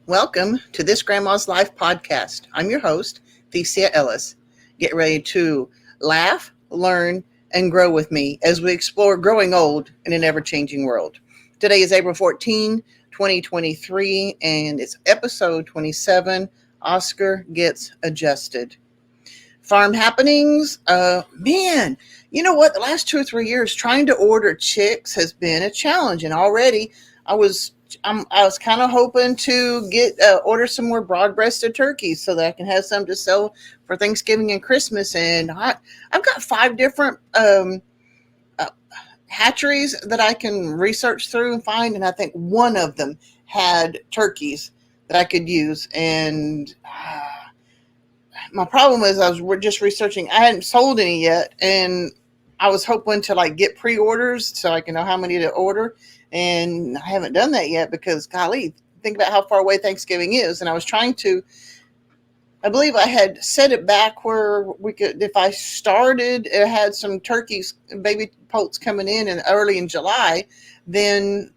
Welcome to This Grandma's Life podcast. I'm your host, Thecia Ellis. Get ready to laugh, learn, and grow with me as we explore growing old in an ever-changing world. Today is April 14, 2023, and it's episode 27, Oscar Gets Adjusted. Farm happenings, man, you know what? The last 2 or 3 years trying to order chicks has been a challenge, and already I was I was kind of hoping to get order some more broad-breasted turkeys so that I can have some to sell for Thanksgiving and Christmas. And I've got 5 different uh, hatcheries that I can research through and find, and I think one of them had turkeys that I could use. And my problem is we're just researching. I hadn't sold any yet, and I was hoping to like get pre-orders so I can know how many to order, and I haven't done that yet because golly, think about how far away Thanksgiving is. And I was trying to. I believe I had set it back where we could, if I started, it had some turkeys, baby poults coming in early in July, then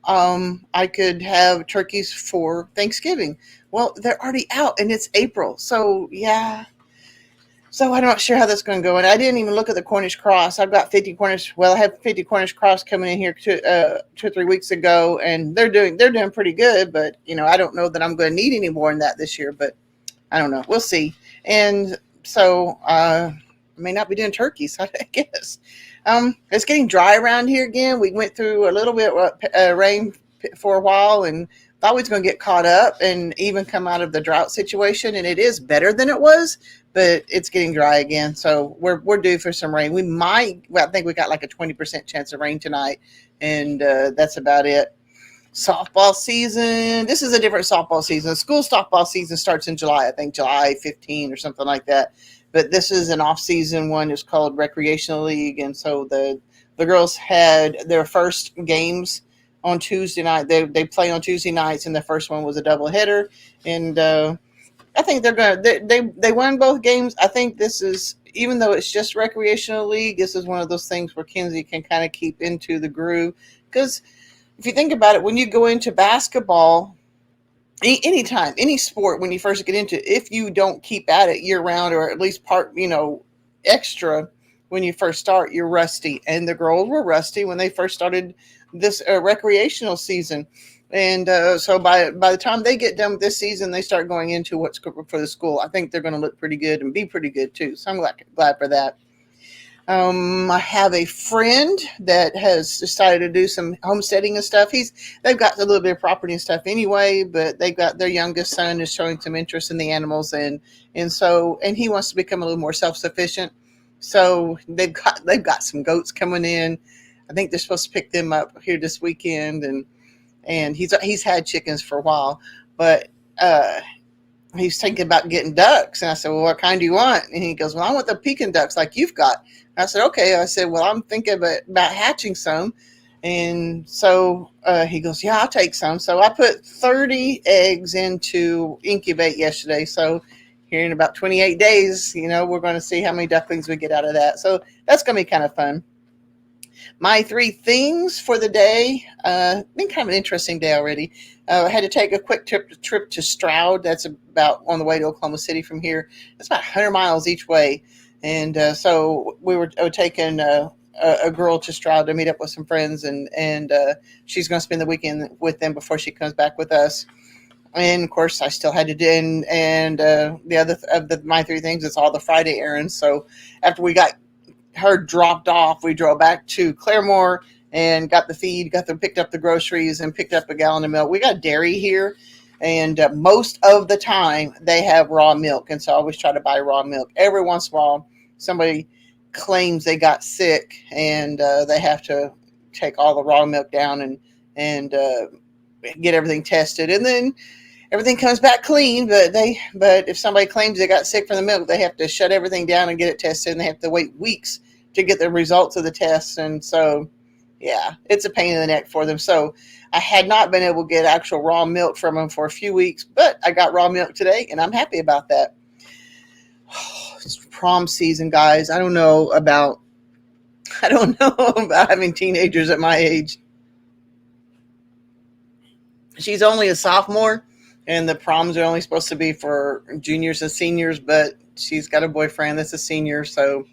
I could have turkeys for Thanksgiving. Well, they're already out and it's April. So, yeah. So I'm not sure how that's going to go. And I didn't even look at the Cornish cross. I've got 50 Cornish. Well, I had 50 Cornish cross coming in here 2 or 3 weeks ago, and they're doing pretty good. But I don't know that I'm going to need any more than that this year. But I don't know. We'll see. And so I may not be doing turkeys, I guess. It's getting dry around here again. We went through a little bit rain for a while and thought we was going to get caught up and even come out of the drought situation. And it is better than it was, but it's getting dry again. So we're due for some rain. I think we got like a 20% chance of rain tonight. And that's about it. Softball season. This is a different softball season. School softball season starts in July. I think July 15 or something like that. But this is an off-season one. It's called Recreational League. And so the girls had their first games on Tuesday night. They play on Tuesday nights, and the first one was a doubleheader. And I think they won both games. I think this is, even though it's just Recreational League, this is one of those things where Kinsey can kind of keep into the groove. Because if you think about it, when you go into basketball, anytime, any sport, when you first get into it, if you don't keep at it year round or at least extra when you first start, you're rusty. And the girls were rusty when they first started this recreational season. And so by the time they get done with this season, they start going into what's for the school. I think they're going to look pretty good and be pretty good too. So I'm glad for that. I have a friend that has decided to do some homesteading and stuff. They've got a little bit of property and stuff anyway, but they've got their youngest son is showing some interest in the animals, and he wants to become a little more self-sufficient. So they've got some goats coming in. I think they're supposed to pick them up here this weekend, and he's had chickens for a while, but he's thinking about getting ducks. And I said, well, what kind do you want? And he goes, well, I want the Pekin ducks like you've got. I said, okay. I said, well, I'm thinking about hatching some. And so he goes, yeah, I'll take some. So I put 30 eggs into incubate yesterday. So here in about 28 days, we're going to see how many ducklings we get out of that. So that's going to be kind of fun. My 3 things for the day, been kind of an interesting day already. I had to take a quick trip to Stroud. That's about on the way to Oklahoma City from here. It's about 100 miles each way. And so we were taking a girl to Stroud to meet up with some friends, and she's going to spend the weekend with them before she comes back with us. And of course, I still had to do, and the other of my 3 things is all the Friday errands. So after we got her dropped off, we drove back to Claremore and got the feed, picked up the groceries, and picked up a gallon of milk. We got dairy here, and most of the time they have raw milk, and so I always try to buy raw milk. Every once in a while, somebody claims they got sick, and they have to take all the raw milk down and get everything tested, and then everything comes back clean. But if somebody claims they got sick from the milk, they have to shut everything down and get it tested, and they have to wait weeks to get the results of the tests. And so, yeah, it's a pain in the neck for them. So I had not been able to get actual raw milk from them for a few weeks, but I got raw milk today, and I'm happy about that. It's prom season, guys. I don't know about having teenagers at my age. She's only a sophomore, and the proms are only supposed to be for juniors and seniors, but she's got a boyfriend that's a senior, so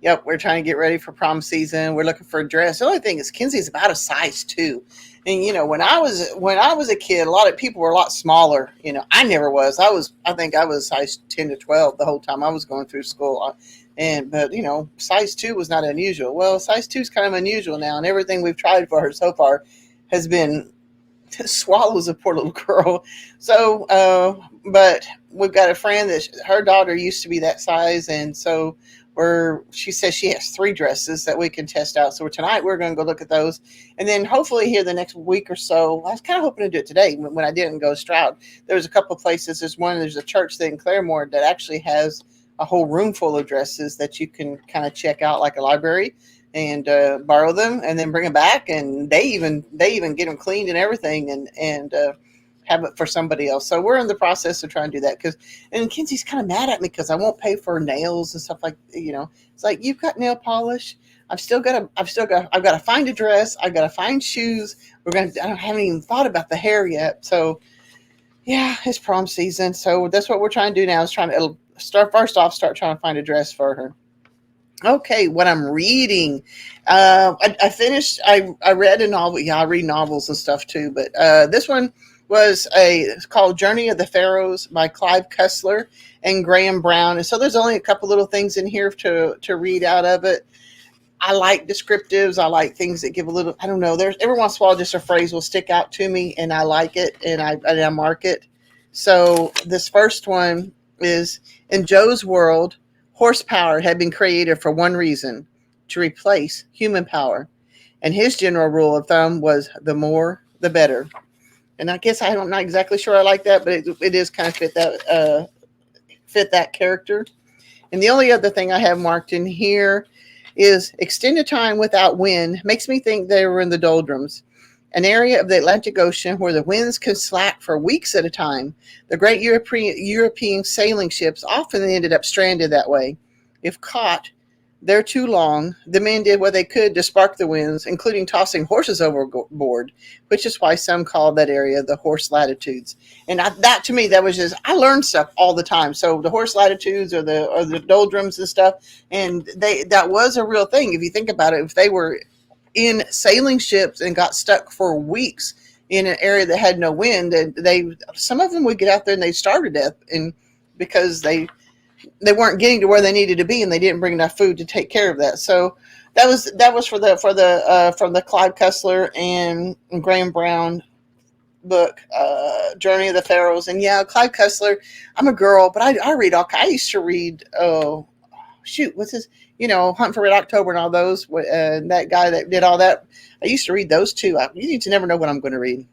yep, we're trying to get ready for prom season. We're looking for a dress. The only thing is Kinsey's about a size 2. And when I was a kid, a lot of people were a lot smaller. I never was. I think I was size 10 to 12 the whole time I was going through school. But size 2 was not unusual. Well, size 2 is kind of unusual now, and everything we've tried for her so far has been swallows a poor little girl. So, but we've got a friend that her daughter used to be that size, and so she says she has 3 dresses that we can test out. So tonight we're going to go look at those, and then hopefully here the next week or so. I was kind of hoping to do it today when I didn't go Stroud. There's a couple of places. There's a church there in Claremore that actually has a whole room full of dresses that you can kind of check out like a library, and borrow them and then bring them back, and they even get them cleaned and everything, and have it for somebody else. So we're in the process of trying to do that, and Kinsey's kind of mad at me because I won't pay for nails and stuff it's like, you've got nail polish. I've got to find a dress. I've got to find shoes. I haven't even thought about the hair yet. So yeah, it's prom season. So that's what we're trying to do now, is trying to find a dress for her. Okay, what I'm reading. I finished, I read a novel. Yeah, I read novels and stuff too, but this one it's called Journey of the Pharaohs by Clive Cussler and Graham Brown. And so there's only a couple little things in here to read out of it. I like descriptives. I like things that give a little, I don't know, there's every once in a while just a phrase will stick out to me and I like it, and I mark it. So this first one is, in Joe's world, horsepower had been created for one reason: to replace human power. And his general rule of thumb was the more, the better. And I guess I'm not exactly sure I like that, but it is kind of fit that character. And the only other thing I have marked in here is extended time without wind makes me think they were in the doldrums, an area of the Atlantic Ocean where the winds could slack for weeks at a time. The great European sailing ships often ended up stranded that way. If caught there too long, the men did what they could to spark the winds, including tossing horses overboard, which is why some call that area the horse latitudes. And that to me, that was just, I learned stuff all the time. So the horse latitudes or the doldrums and stuff, and that was a real thing. If you think about it, if they were in sailing ships and got stuck for weeks in an area that had no wind, and some of them would get out there and they'd starve to death, and because they weren't getting to where they needed to be, and they didn't bring enough food to take care of that. So that was from the Clive Cussler and Graham Brown book, Journey of the Pharaohs. And yeah, Clive Cussler, I'm a girl, but I read I used to read, what's his, Hunt for Red October and all those, that guy that did all that. I used to read those too. You need to never know what I'm going to read.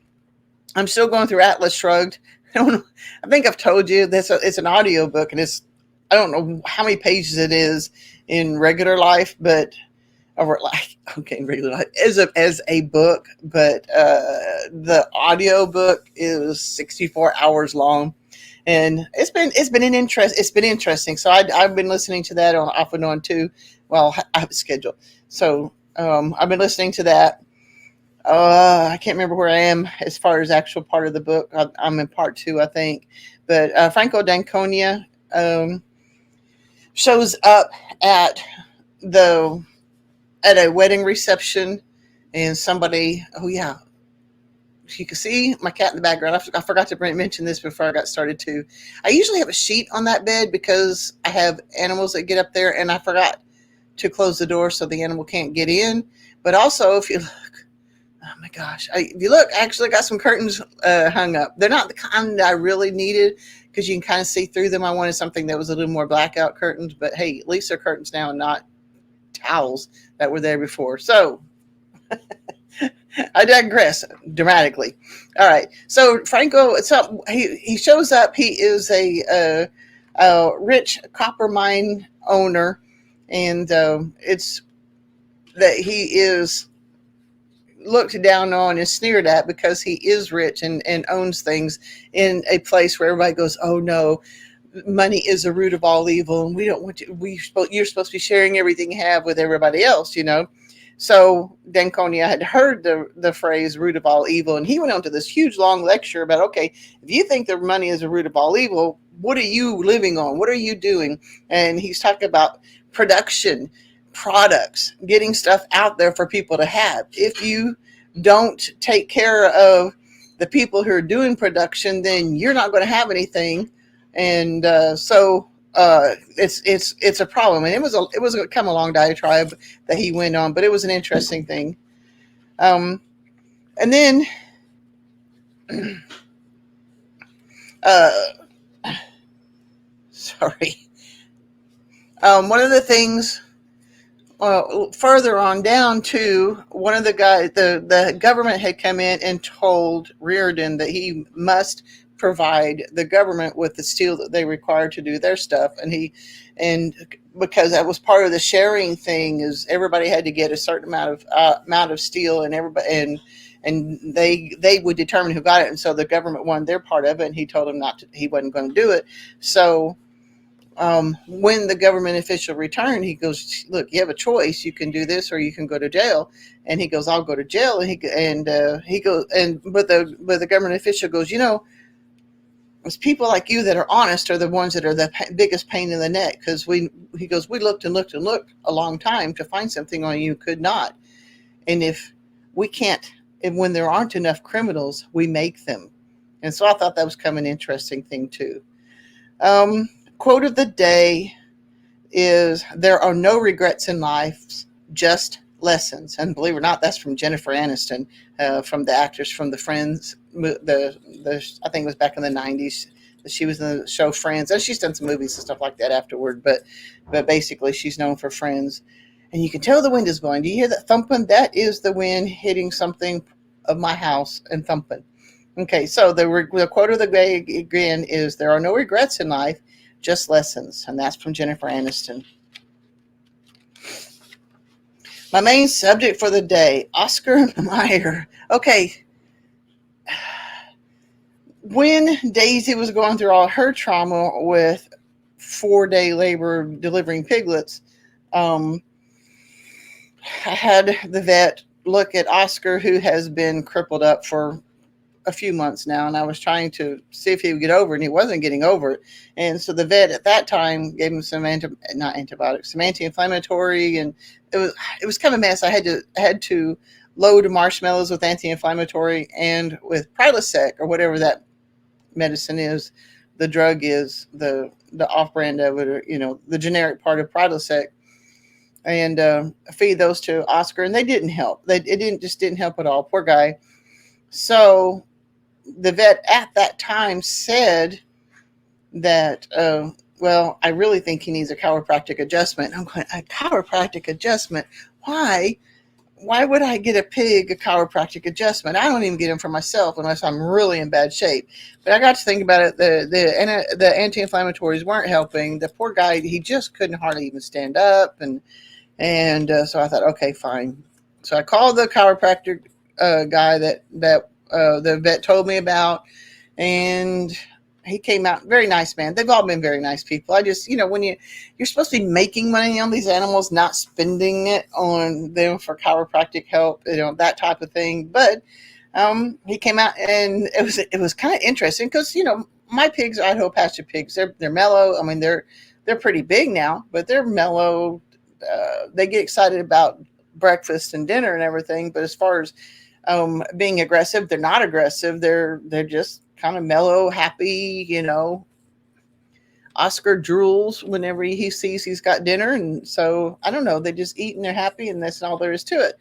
I'm still going through Atlas Shrugged. I think I've told you this. It's an audio book, and I don't know how many pages it is in regular life, but in regular life as a book, but the audio book is 64 hours long, and it's been interesting. So I've been listening to that off and on too. Well, I have a schedule, so I've been listening to that. I can't remember where I am as far as actual part of the book. I'm in part 2, I think, but Franco d'Anconia shows up at a wedding reception, and somebody, you can see my cat in the background. I forgot to mention this before I got started too. I usually have a sheet on that bed because I have animals that get up there, and I forgot to close the door so the animal can't get in. But also, if you look, oh my gosh, if you look, I actually got some curtains hung up. They're not the kind that I really needed, because you can kind of see through them. I wanted something that was a little more blackout curtains, but hey, at least they're curtains now and not towels that were there before. So I digress dramatically. All right. So Franco, he shows up. He is a rich copper mine owner, and it's that he is looked down on and sneered at because he is rich and owns things in a place where everybody goes, oh no, money is the root of all evil, and we don't want you. You're supposed to be sharing everything you have with everybody else, So Danconia had heard the phrase root of all evil, and he went on to this huge long lecture about, okay, if you think that money is the root of all evil, what are you living on? What are you doing? And he's talking about production, products, getting stuff out there for people to have. If you don't take care of the people who are doing production, then you're not going to have anything. And it's a problem. And it was kind of a long diatribe that he went on, but it was an interesting thing. And then uh, sorry. One of the things, further on down to one of the guys, the government had come in and told Reardon that he must provide the government with the steel that they required to do their stuff, and because that was part of the sharing thing, is everybody had to get a certain amount of steel, and everybody and they would determine who got it, and so the government won their part of it, and he told them he wasn't going to do it. So when the government official returned, he goes, "Look, you have a choice. You can do this, or you can go to jail." And he goes, "I'll go to jail." And he goes, but the government official goes, it's people like you that are honest are the ones that are the biggest pain in the neck, because he goes, we looked and looked and looked a long time to find something on you, could not. And if we can't, and when there aren't enough criminals, we make them. And so I thought that was kind of an interesting thing too. Quote of the day is, there are no regrets in life, just lessons. And believe it or not, that's from Jennifer Aniston, from the actress from the Friends, I think it was back in the 90s. She was in the show Friends, and she's done some movies and stuff like that afterward, but basically she's known for Friends. And you can tell the wind is blowing. Do you hear that thumping? That is the wind hitting something of my house and thumping. Okay, so the quote of the day again is, there are no regrets in life, just lessons. And that's from Jennifer Aniston. My main subject for the day, Oscar Mayer. Okay. When Daisy was going through all her trauma with 4-day labor delivering piglets, I had the vet look at Oscar, who has been crippled up for a few months now, and I was trying to see if he would get over it, and he wasn't getting over it. And so the vet at that time gave him some anti-inflammatory, and it was kind of a mess. I had to load marshmallows with anti-inflammatory and with Prilosec, or whatever that medicine is, the drug is, the off-brand of it, or the generic part of Prilosec, and feed those to Oscar, and they didn't help. It didn't help at all. Poor guy. So the vet at that time said that, well, I really think he needs a chiropractic adjustment. I'm going, a chiropractic adjustment? Why? Why would I get a pig a chiropractic adjustment? I don't even get them for myself unless I'm really in bad shape. But I got to think about it. The anti-inflammatories weren't helping. The poor guy, he just couldn't hardly even stand up. And so I thought, okay, fine. So I called the chiropractor guy that the vet told me about, and he came out, very nice man. They've all been very nice people. I just, when you're supposed to be making money on these animals, not spending it on them for chiropractic help, that type of thing. But he came out, and it was kind of interesting because, my pigs are Idaho pasture pigs. They're mellow. I mean, they're pretty big now, but they're mellow. They get excited about breakfast and dinner and everything. But as far as being aggressive, they're not aggressive. They're just kind of mellow, happy. Oscar drools whenever he sees he's got dinner, and so I don't know. They just eat and they're happy, and that's all there is to it.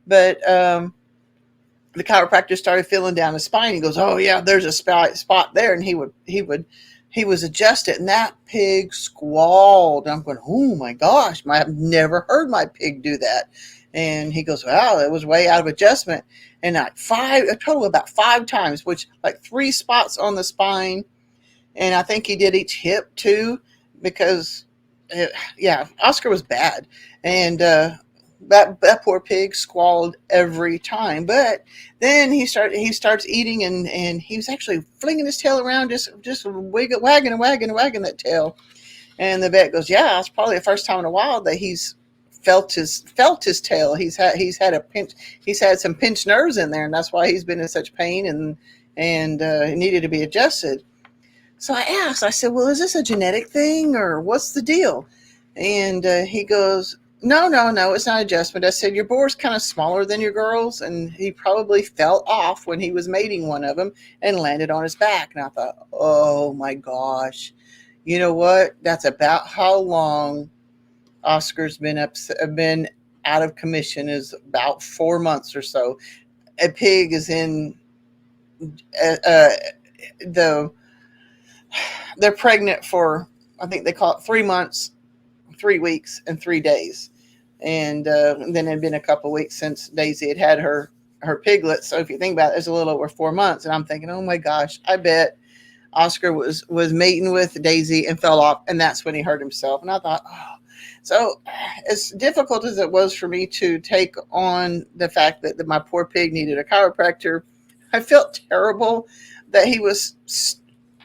But the chiropractor started feeling down his spine. He goes, "Oh yeah, there's a spot there," and he was adjusted, and that pig squalled. I'm going, "Oh my gosh, I've never heard my pig do that." And he goes, "Wow, it was way out of adjustment." And a total about 5 times, which like 3 spots on the spine. And I think he did each hip too, because Oscar was bad. And that poor pig squalled every time. But then he starts eating, and he was actually flinging his tail around, just wagging that tail. And the vet goes, "Yeah, it's probably the first time in a while that he's felt his tail. He's had some pinched nerves in there, and that's why he's been in such pain and needed to be adjusted. So I asked, I said, well, is this a genetic thing or what's the deal? And he goes, no, it's not adjustment. I said, your boar's kind of smaller than your girl's, and he probably fell off when he was mating one of them and landed on his back. And I thought, oh my gosh, you know what? That's about how long Oscar's been out of commission, is about 4 months or so. A pig is in they're pregnant for, I think they call it 3 months, 3 weeks, and 3 days. And then it had been a couple of weeks since Daisy had her piglet. So if you think about it, it's a little over 4 months. And I'm thinking, oh my gosh, I bet Oscar was mating with Daisy and fell off. And that's when he hurt himself. And I thought, oh. So as difficult as it was for me to take on the fact that my poor pig needed a chiropractor, I felt terrible that he was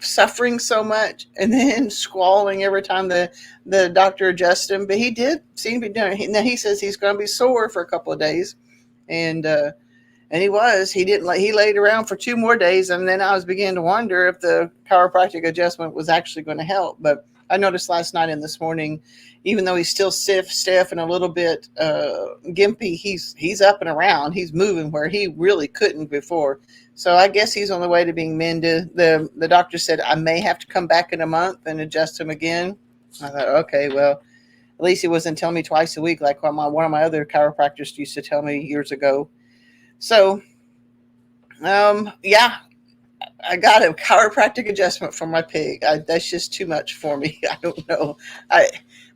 suffering so much and then squalling every time the doctor adjusted him. But he did seem to be doing it. Now he says he's going to be sore for a couple of days, and he laid around for 2 more days, and then I was beginning to wonder if the chiropractic adjustment was actually going to help. But I noticed last night and this morning, even though he's still stiff and a little bit gimpy, he's up and around. He's moving where he really couldn't before. So I guess he's on the way to being mended. The doctor said I may have to come back in a month and adjust him again. I thought, okay, well, at least he wasn't telling me twice a week like one of my other chiropractors used to tell me years ago. So, yeah, I got a chiropractic adjustment for my pig. That's just too much for me. I don't know.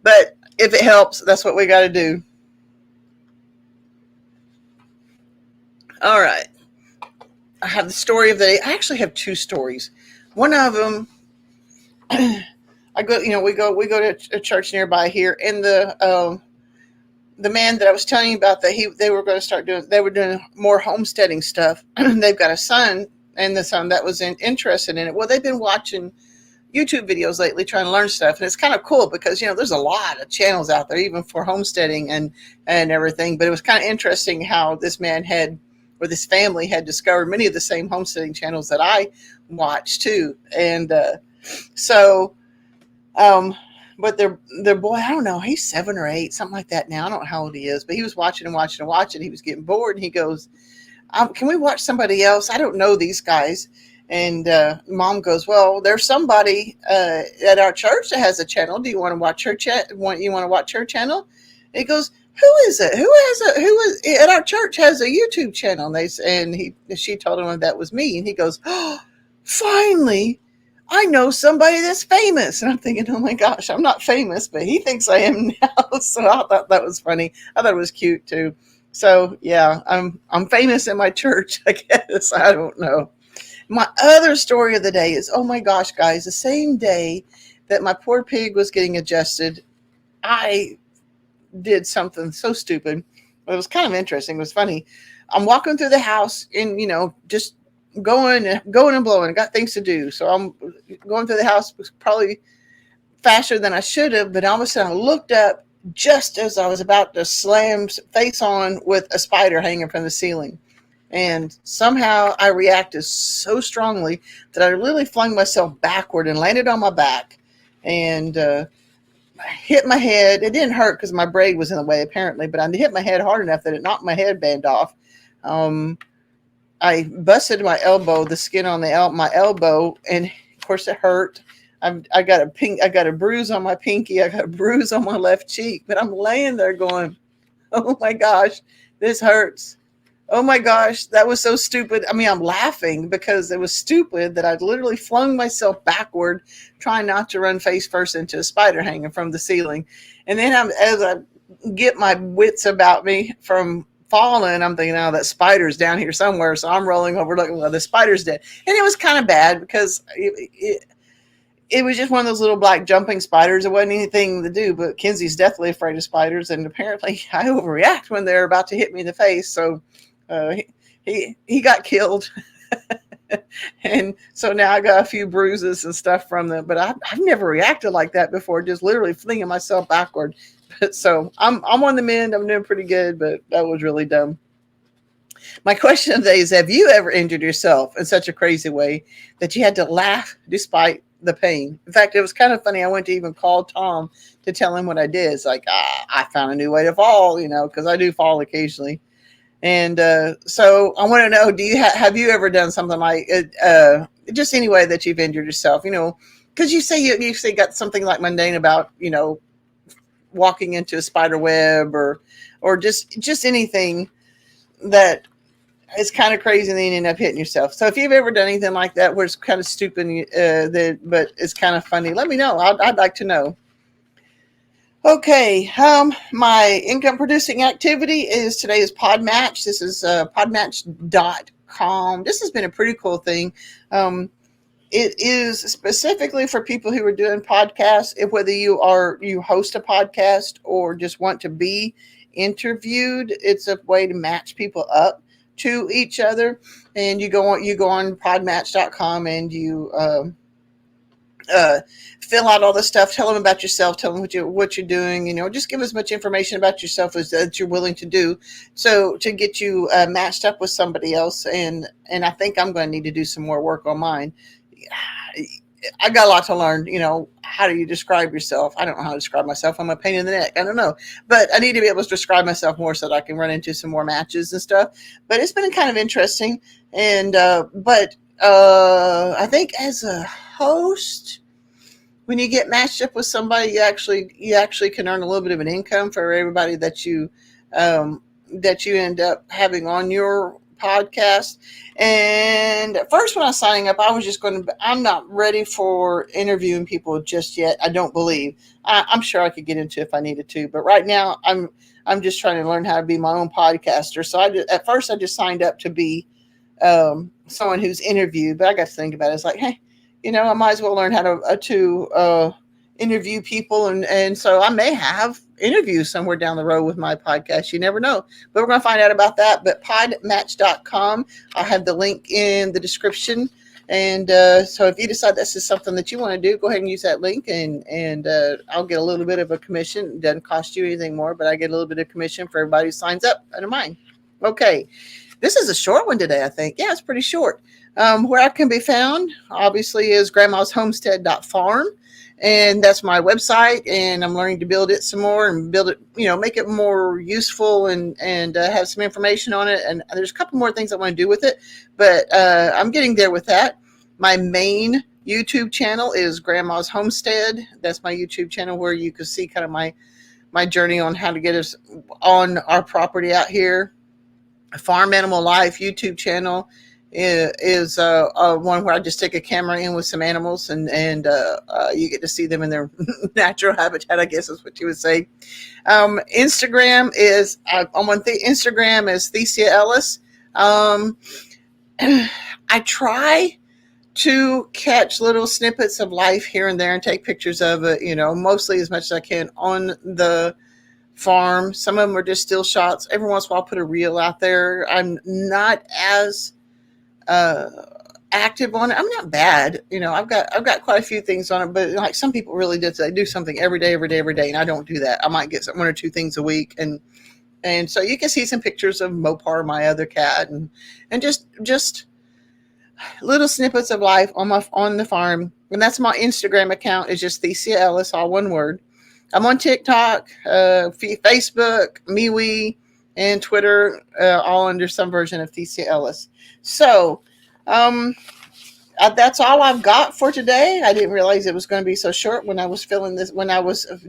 But if it helps, that's what we got to do. All right. I have the story of the day. I actually have 2 stories. One of them, we go to a church nearby here, and the man that I was telling you about that they were going to they were doing more homesteading stuff. They've got a son, and the son that was interested in it. Well, they've been watching YouTube videos lately trying to learn stuff, and it's kind of cool because there's a lot of channels out there even for homesteading and everything. But it was kind of interesting how this family had discovered many of the same homesteading channels that I watch too. And but their boy, I don't know, he's 7 or 8, something like that now. I don't know how old he is, but he was watching and watching and watching. He was getting bored, and he goes, can we watch somebody else? I don't know these guys. And Mom goes, well, there's somebody at our church that has a channel. Do you want to watch her You want to watch her channel? And he goes, who is it? Who is at our church has a YouTube channel? And she told him that was me. And he goes, oh, finally, I know somebody that's famous. And I'm thinking, oh my gosh, I'm not famous, but he thinks I am now. So I thought that was funny. I thought it was cute too. So yeah, I'm famous in my church, I guess. I don't know. My other story of the day is, oh my gosh, guys, the same day that my poor pig was getting adjusted, I did something so stupid. It was kind of interesting. It was funny. I'm walking through the house and, just going and blowing. I got things to do. So I'm going through the house probably faster than I should have. But all of a sudden I looked up just as I was about to slam face on with a spider hanging from the ceiling. And somehow I reacted so strongly that I literally flung myself backward and landed on my back and hit my head. It didn't hurt because my braid was in the way apparently, but I hit my head hard enough that it knocked my headband off. I busted my elbow, the skin on my elbow, and of course it hurt. I got a bruise on my pinky. I got a bruise on my left cheek, but I'm laying there going, oh my gosh, this hurts. Oh my gosh, that was so stupid. I mean, I'm laughing because it was stupid that I literally flung myself backward, trying not to run face first into a spider hanging from the ceiling. And then as I get my wits about me from falling, I'm thinking, oh, that spider's down here somewhere. So I'm rolling over looking, well, the spider's dead. And it was kind of bad because it was just one of those little black jumping spiders. It wasn't anything to do, but Kenzie's deathly afraid of spiders. And apparently I overreact when they're about to hit me in the face. So he got killed. And so now I got a few bruises and stuff from them, but I've never reacted like that before, just literally flinging myself backward. So I'm on the mend. I'm doing pretty good, but that was really dumb. My question of the day is, have you ever injured yourself in such a crazy way that you had to laugh despite the pain? In fact, it was kind of funny. I went to even call Tom to tell him what I did. It's like, I found a new way to fall, because I do fall occasionally. And so I want to know, have you ever done something like just any way that you've injured yourself? Because you say got something like mundane about walking into a spider web or just anything that is kind of crazy and then you end up hitting yourself. So if you've ever done anything like that where it's kind of stupid, but it's kind of funny, let me know. I'd like to know. Okay, my income producing activity is today's Podmatch. This is podmatch.com. This has been a pretty cool thing. It is specifically for people who are doing podcasts, whether you host a podcast or just want to be interviewed. It's a way to match people up to each other. And you go on podmatch.com and you fill out all the stuff, tell them about yourself, tell them what you're doing, just give as much information about yourself as that you're willing to do. So to get you matched up with somebody else. And I think I'm going to need to do some more work on mine. I got a lot to learn, how do you describe yourself? I don't know how to describe myself. I'm a pain in the neck. I don't know, but I need to be able to describe myself more so that I can run into some more matches and stuff. But it's been kind of interesting. And, I think as a host, when you get matched up with somebody, you actually can earn a little bit of an income for everybody that you end up having on your podcast. And at first, when I was signing up, I was just I'm not ready for interviewing people just yet. I don't believe. I'm sure I could get into it if I needed to, but right now I'm just trying to learn how to be my own podcaster. So at first I just signed up to be someone who's interviewed, but I got to think about it. It's like, hey, I might as well learn how to interview people. And so I may have interviews somewhere down the road with my podcast. You never know, but we're going to find out about that. But podmatch.com, I'll have the link in the description. And so if you decide this is something that you want to do, go ahead and use that link and I'll get a little bit of a commission. It doesn't cost you anything more, but I get a little bit of commission for everybody who signs up under mine. Okay. This is a short one today, I think. Yeah, it's pretty short. Where I can be found, obviously, is grandmashomestead.farm. And that's my website. And I'm learning to build it some more and build it, make it more useful and have some information on it. And there's a couple more things I want to do with it. But I'm getting there with that. My main YouTube channel is Grandma's Homestead. That's my YouTube channel where you can see kind of my journey on how to get us on our property out here. Farm Animal Life YouTube channel is one where I just take a camera in with some animals and you get to see them in their natural habitat, I guess is what you would say. Instagram is I'm on Instagram as Thesia Ellis. I try to catch little snippets of life here and there and take pictures of it, mostly as much as I can on the farm. Some of them are just still shots. Every once in a while I'll put a reel out there. I'm not as active on it. I'm not bad. I've got quite a few things on it, but like some people really they do something every day, and I don't do that. I might get one or two things a week. And so you can see some pictures of Mopar, my other cat, and just little snippets of life on the farm. And that's my Instagram account is just Thesia Ellis, all one word. I'm on TikTok, Facebook, MeWe, and Twitter, all under some version of Thesia Ellis. So that's all I've got for today. I didn't realize it was going to be so short when I was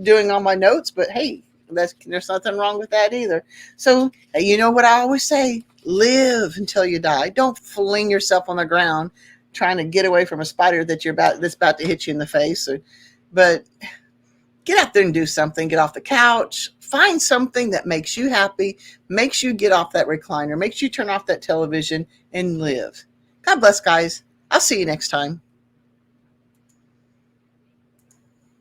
doing all my notes. But hey, there's nothing wrong with that either. So you know what I always say: live until you die. Don't fling yourself on the ground trying to get away from a spider that's about to hit you in the face. But get out there and do something. Get off the couch. Find something that makes you happy, makes you get off that recliner, makes you turn off that television and live. God bless, guys. I'll see you next time.